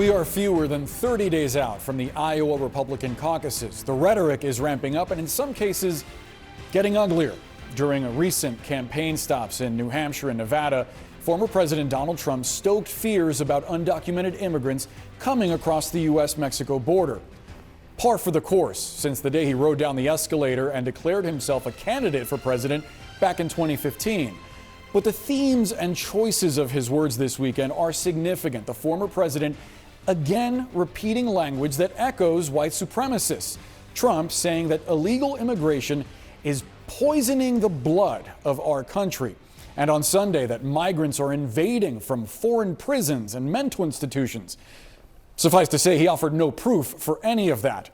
We are fewer than 30 days out from the Iowa Republican caucuses. The rhetoric is ramping up and in some cases getting uglier. During recent campaign stops in New Hampshire and Nevada, former President Donald Trump stoked fears about undocumented immigrants coming across the U.S.-Mexico border. Par for the course since the day he rode down the escalator and declared himself a candidate for president back in 2015. But the themes and choices of his words this weekend are significant. The former president again repeating language that echoes white supremacists. Trump saying that illegal immigration is poisoning the blood of our country. And on Sunday that migrants are invading from foreign prisons and mental institutions. Suffice to say, he offered no proof for any of that.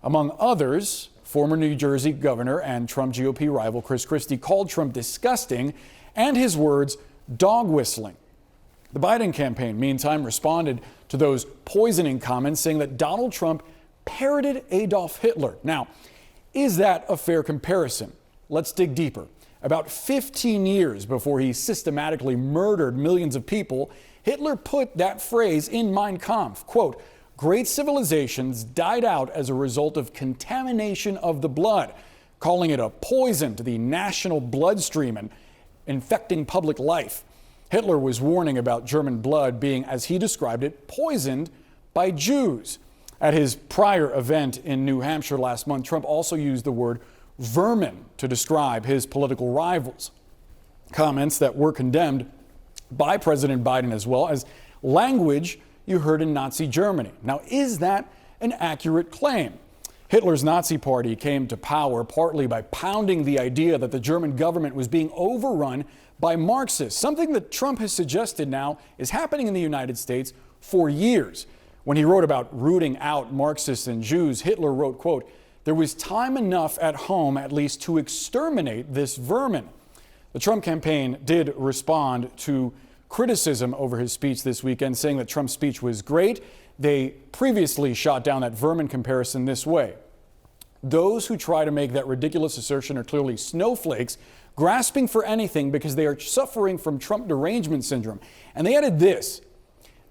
Among others, former New Jersey governor and Trump GOP rival Chris Christie called Trump disgusting and his words dog whistling. The Biden campaign, meantime, responded to those poisoning comments, saying that Donald Trump parroted Adolf Hitler. Now, is that a fair comparison? Let's dig deeper. About 15 years before he systematically murdered millions of people, Hitler put that phrase in Mein Kampf, quote, "Great civilizations died out as a result of contamination of the blood," calling it a poison to the national bloodstream and infecting public life. Hitler was warning about German blood being, as he described it, poisoned by Jews. At his prior event in New Hampshire last month, Trump also used the word vermin to describe his political rivals. Comments that were condemned by President Biden as well as language you heard in Nazi Germany. Now, is that an accurate claim? Hitler's Nazi party came to power partly by pounding the idea that the German government was being overrun by Marxists, something that Trump has suggested now is happening in the United States for years. When he wrote about rooting out Marxists and Jews, Hitler wrote, quote, "There was time enough at home at least to exterminate this vermin." The Trump campaign did respond to criticism over his speech this weekend, saying that Trump's speech was great. They previously shot down that vermin comparison this way: "Those who try to make that ridiculous assertion are clearly snowflakes, grasping for anything because they are suffering from Trump derangement syndrome." And they added this: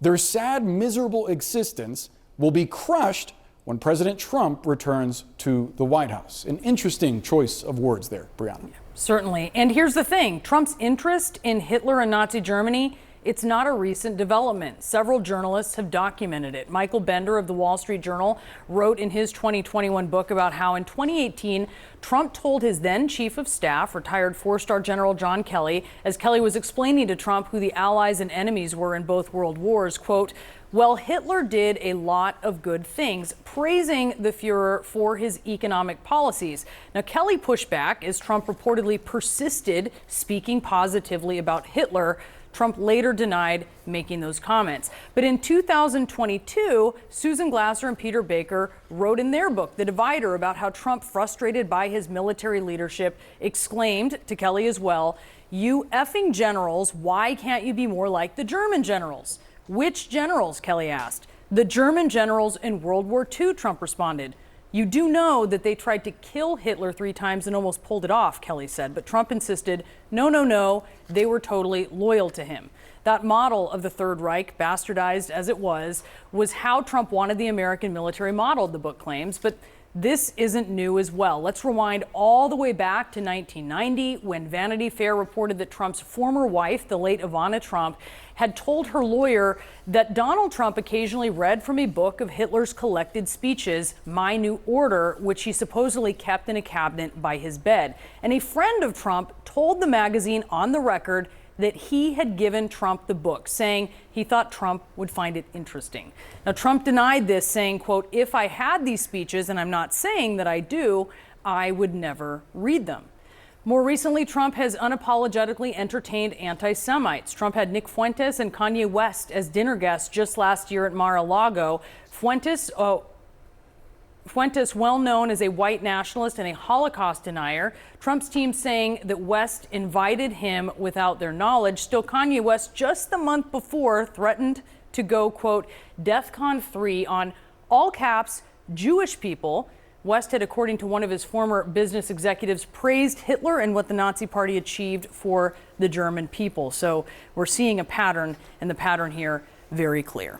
"Their sad, miserable existence will be crushed when President Trump returns to the White House." An interesting choice of words there, Brianna. Certainly. And here's the thing. Trump's interest in Hitler and Nazi Germany, it's not a recent development. Several journalists have documented it. Michael Bender of the Wall Street Journal wrote in his 2021 book about how in 2018, Trump told his then chief of staff, retired four-star General John Kelly, as Kelly was explaining to Trump who the allies and enemies were in both world wars, quote, "Well, Hitler did a lot of good things," praising the Fuhrer for his economic policies. Now, Kelly pushed back as Trump reportedly persisted speaking positively about Hitler. Trump later denied making those comments. But in 2022, Susan Glasser and Peter Baker wrote in their book, The Divider, about how Trump, frustrated by his military leadership, exclaimed to Kelly as well, "You effing generals, why can't you be more like the German generals?" "Which generals?" Kelly asked. "The German generals in World War II, Trump responded. "You do know that they tried to kill Hitler 3 times and almost pulled it off," Kelly said. But Trump insisted, no, they were totally loyal to him. That model of the Third Reich, bastardized as it was how Trump wanted the American military modeled, the book claims. But this isn't new as well. Let's rewind all the way back to 1990 when Vanity Fair reported that Trump's former wife, the late Ivana Trump, had told her lawyer that Donald Trump occasionally read from a book of Hitler's collected speeches, My New Order, which he supposedly kept in a cabinet by his bed. And a friend of Trump told the magazine on the record that he had given Trump the book, saying he thought Trump would find it interesting. Now, Trump denied this, saying, quote, "If I had these speeches, and I'm not saying that I do, I would never read them." More recently, Trump has unapologetically entertained anti-Semites. Trump had Nick Fuentes and Kanye West as dinner guests just last year at Mar-a-Lago. Fuentes, well known as a white nationalist and a Holocaust denier. Trump's team saying that West invited him without their knowledge. Still, Kanye West just the month before threatened to go, quote, DEFCON 3 on, all caps, Jewish people. West had, according to one of his former business executives, praised Hitler and what the Nazi Party achieved for the German people. So we're seeing a pattern, and the pattern here very clear.